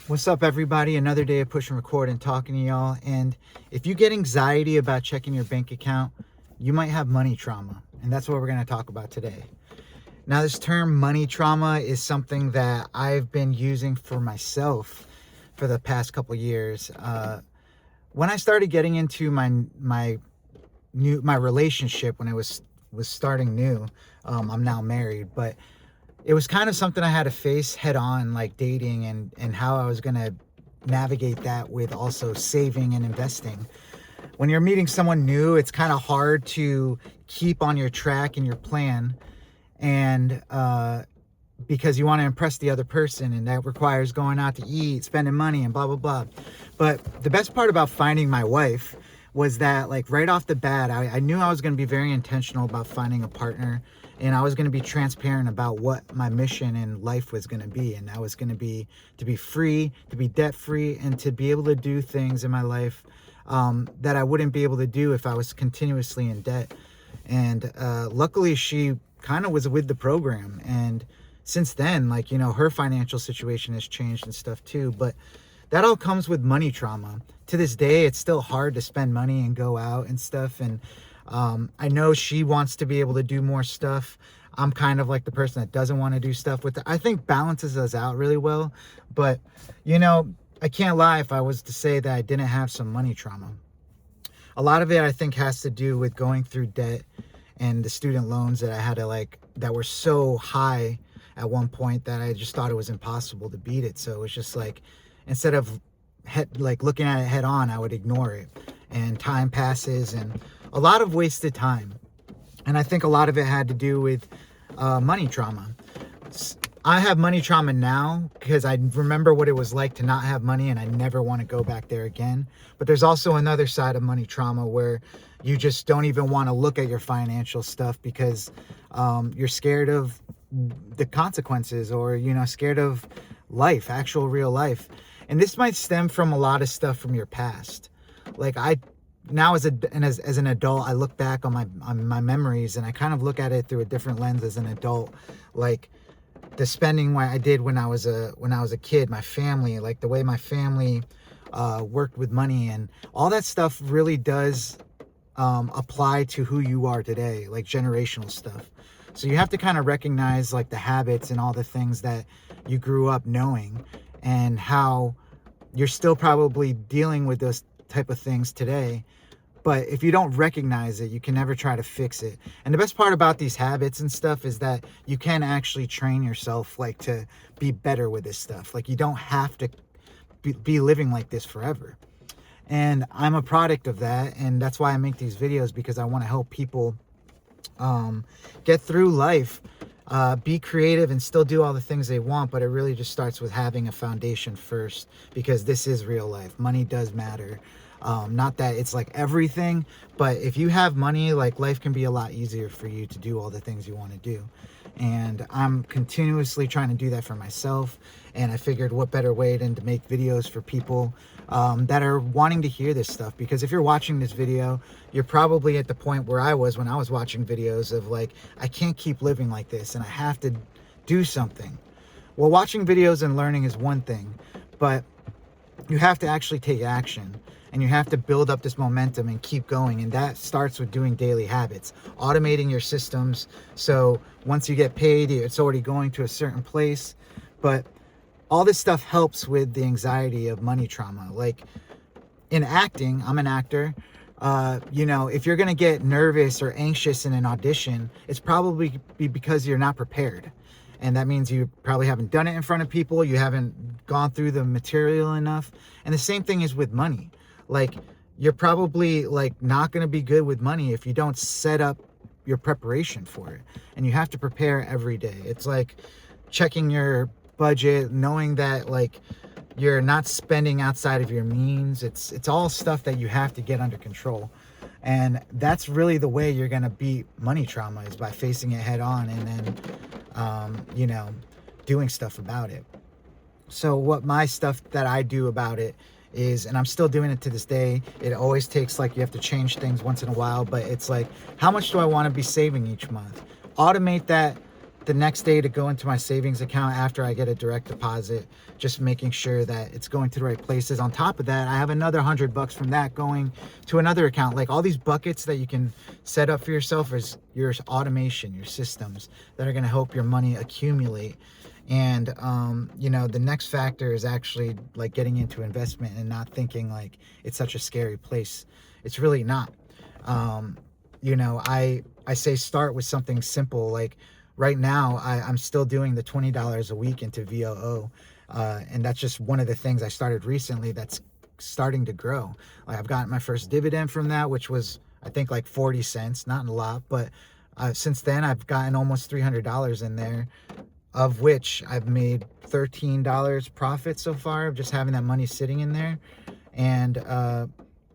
What's up, everybody? Another day of push and record and talking to y'all. And if you get anxiety about checking your bank account, you might have money trauma. And that's what we're going to talk about today. Now, this term money trauma is something that I've been using for myself for the past couple years. When I started getting into my relationship, when I was starting new, I'm now married, but it was kind of something I had to face head on, like dating and how I was going to navigate that with also saving and investing. When you're meeting someone new, it's kind of hard to keep on your track and your plan, and because you want to impress the other person, and that requires going out to eat, spending money, and blah, blah, blah. But the best part about finding my wife was that, like, right off the bat, I knew I was going to be very intentional about finding a partner, and I was going to be transparent about what my mission in life was going to be. And that was going to be free, to be debt free, and to be able to do things in my life that I wouldn't be able to do if I was continuously in debt. And luckily, she kind of was with the program. And since then, like, you know, her financial situation has changed and stuff too. But that all comes with money trauma. To this day, it's still hard to spend money and go out and stuff. And I know she wants to be able to do more stuff. I'm kind of like the person that doesn't want to do stuff with it. I think balances us out really well. But, you know, I can't lie if I was to say that I didn't have some money trauma. A lot of it, I think, has to do with going through debt and the student loans that I had to, that were so high at one point that I just thought it was impossible to beat it. So it was just like, instead of looking at it head on, I would ignore it. And time passes, and a lot of wasted time. And I think a lot of it had to do with money trauma. I have money trauma now because I remember what it was like to not have money, and I never want to go back there again. But there's also another side of money trauma where you just don't even want to look at your financial stuff because you're scared of the consequences, or, you know, scared of life, actual real life. And this might stem from a lot of stuff from your past. Like, now as an adult, I look back on my memories, and I kind of look at it through a different lens as an adult. Like, the spending I did when I was a kid, my family, like the way my family worked with money, and all that stuff really does apply to who you are today, like generational stuff. So you have to kind of recognize, like, the habits and all the things that you grew up knowing, and how you're still probably dealing with those type of things today. But if you don't recognize it, you can never try to fix it. And the best part about these habits and stuff is that you can actually train yourself, like, to be better with this stuff. Like, you don't have to be living like this forever. And I'm a product of that, and that's why I make these videos, because I want to help people get through life, be creative, and still do all the things they want. But it really just starts with having a foundation first, because this is real life. Money does matter. Not that it's like everything, but if you have money, like, life can be a lot easier for you to do all the things you want to do. And I'm continuously trying to do that for myself. And I figured, what better way than to make videos for people that are wanting to hear this stuff. Because if you're watching this video, you're probably at the point where I was when I was watching videos of, like, I can't keep living like this and I have to do something. Well, watching videos and learning is one thing, but you have to actually take action. And you have to build up this momentum and keep going. And that starts with doing daily habits, automating your systems. So once you get paid, it's already going to a certain place. But all this stuff helps with the anxiety of money trauma. Like, in acting, I'm an actor. You know, if you're going to get nervous or anxious in an audition, it's probably because you're not prepared. And that means you probably haven't done it in front of people. You haven't gone through the material enough. And the same thing is with money. Like, you're probably, like, not going to be good with money if you don't set up your preparation for it. And you have to prepare every day. It's like checking your budget, knowing that, like, you're not spending outside of your means. It's all stuff that you have to get under control. And that's really the way you're going to beat money trauma, is by facing it head on, and then, you know, doing stuff about it. So what my stuff that I do about it is, and I'm still doing it to this day, it always takes, like, you have to change things once in a while, but it's like, how much do I want to be saving each month? Automate that the next day to go into my savings account after I get a direct deposit, just making sure that it's going to the right places. On top of that, I have another $100 from that going to another account. Like all these buckets that you can set up for yourself is your automation, your systems that are going to help your money accumulate. And you know, the next factor is actually like getting into investment and not thinking like it's such a scary place. It's really not. You know, I say start with something simple. Like right now I'm still doing the $20 a week into VOO, and that's just one of the things I started recently that's starting to grow. Like I've gotten my first dividend from that, which was I think like 40 cents, not a lot, but since then I've gotten almost $300 in there, of which I've made $13 profit so far of just having that money sitting in there. And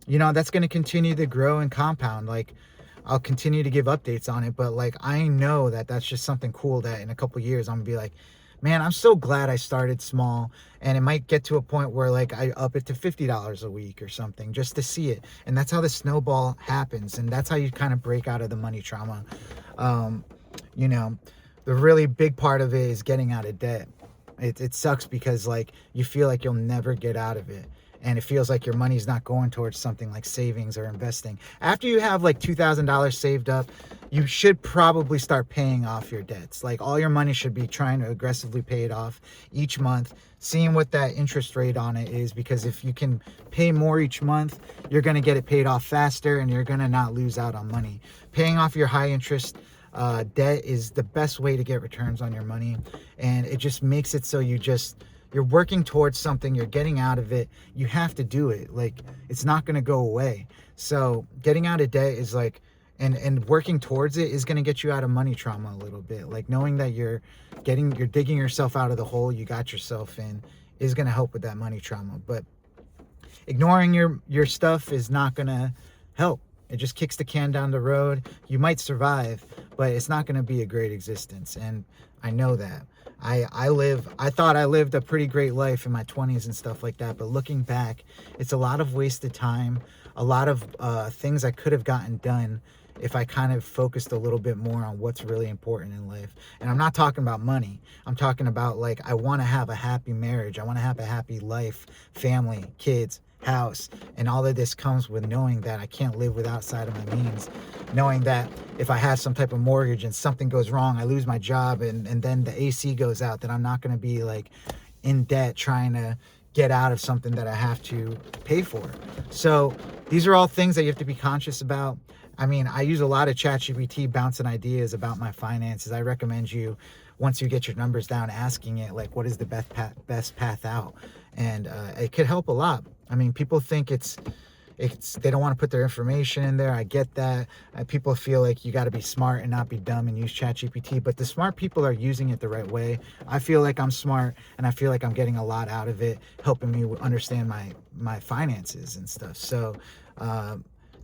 you know, that's going to continue to grow and compound. Like I'll continue to give updates on it, but like I know that that's just something cool that in a couple years I'm gonna be like, man, I'm so glad I started small. And it might get to a point where like I up it to $50 a week or something just to see it. And that's how the snowball happens, and that's how you kind of break out of the money trauma. You know, the really big part of it is getting out of debt. It sucks because like you feel like you'll never get out of it, and it feels like your money's not going towards something like savings or investing. After you have like $2,000 saved up, you should probably start paying off your debts. Like all your money should be trying to aggressively pay it off each month, seeing what that interest rate on it is, because if you can pay more each month, you're going to get it paid off faster and you're going to not lose out on money. Paying off your high interest debt is the best way to get returns on your money, and it just makes it so you're working towards something, you're getting out of it, you have to do it. Like it's not going to go away. So getting out of debt is like, and working towards it is going to get you out of money trauma a little bit. Like knowing that you're digging yourself out of the hole you got yourself in is going to help with that money trauma. But ignoring your stuff is not going to help. It just kicks the can down the road. You might survive, but it's not going to be a great existence. And I know that. I thought I lived a pretty great life in my 20s and stuff like that. But looking back, it's a lot of wasted time, a lot of things I could have gotten done if I kind of focused a little bit more on what's really important in life. And I'm not talking about money. I'm talking about like, I want to have a happy marriage. I want to have a happy life, family, kids, house. And all of this comes with knowing that I can't live outside of my means. Knowing that if I have some type of mortgage and something goes wrong, I lose my job and then the AC goes out, that I'm not going to be like in debt trying to get out of something that I have to pay for. So these are all things that you have to be conscious about. I mean, I use a lot of ChatGPT bouncing ideas about my finances. I recommend you, once you get your numbers down, asking it like, what is the best path out? And it could help a lot. I mean, people think it's they don't want to put their information in there. I get that. People feel like you got to be smart and not be dumb and use ChatGPT, but the smart people are using it the right way. I feel like I'm smart, and I feel like I'm getting a lot out of it, helping me understand my finances and stuff. So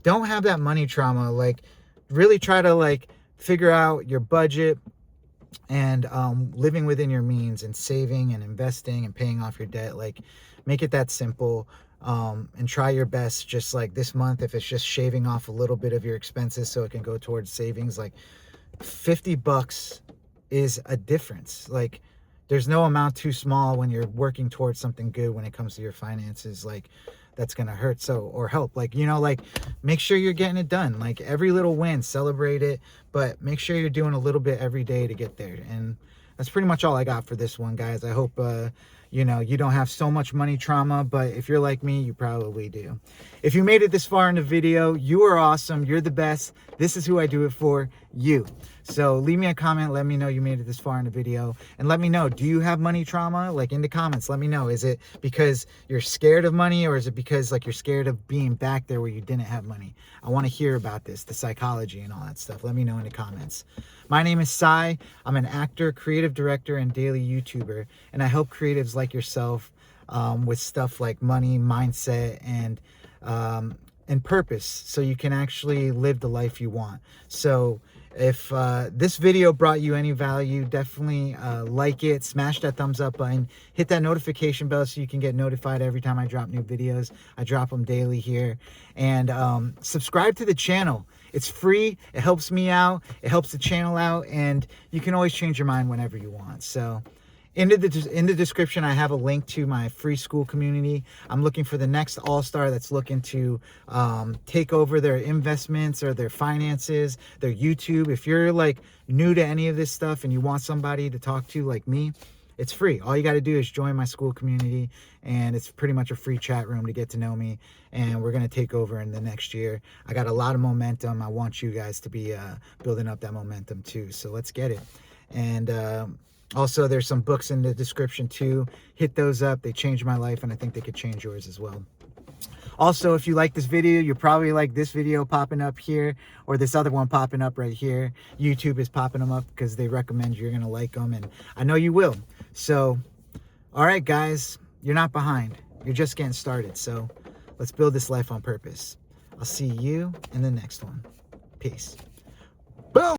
don't have that money trauma. Like really try to like figure out your budget and living within your means and saving and investing and paying off your debt. Like make it that simple. And try your best, just like this month, if it's just shaving off a little bit of your expenses so it can go towards savings, like $50 is a difference. Like there's no amount too small when you're working towards something good when it comes to your finances. Like that's gonna hurt or help. Like, you know, like make sure you're getting it done. Like every little win, celebrate it, but make sure you're doing a little bit every day to get there. And that's pretty much all I got for this one, guys. I hope you know, you don't have so much money trauma, but if you're like me, you probably do. If you made it this far in the video, you are awesome. You're the best. This is who I do it for, you. So leave me a comment. Let me know you made it this far in the video. And let me know, do you have money trauma? Like in the comments, let me know. Is it because you're scared of money, or is it because like you're scared of being back there where you didn't have money? I want to hear about this, the psychology and all that stuff. Let me know in the comments. My name is Sai. I'm an actor, creative director, and daily YouTuber. And I help creatives like yourself with stuff like money, mindset, and purpose, so you can actually live the life you want. So If this video brought you any value, definitely like it, smash that thumbs up button, hit that notification bell so you can get notified every time I drop new videos. I drop them daily here. And subscribe to the channel. It's free. It helps me out. It helps the channel out. And you can always change your mind whenever you want. So in the description, I have a link to my free school community. I'm looking for the next all-star that's looking to take over their investments or their finances, their YouTube. If you're like new to any of this stuff and you want somebody to talk to like me, it's free. All you got to do is join my school community, and it's pretty much a free chat room to get to know me. And we're going to take over in the next year. I got a lot of momentum. I want you guys to be building up that momentum too. So let's get it. And also, there's some books in the description too. Hit those up. They changed my life, and I think they could change yours as well. Also, if you like this video, you'll probably like this video popping up here, or this other one popping up right here. YouTube is popping them up because they recommend you're going to like them, and I know you will. So, all right, guys, you're not behind. You're just getting started. So let's build this life on purpose. I'll see you in the next one. Peace. Boom!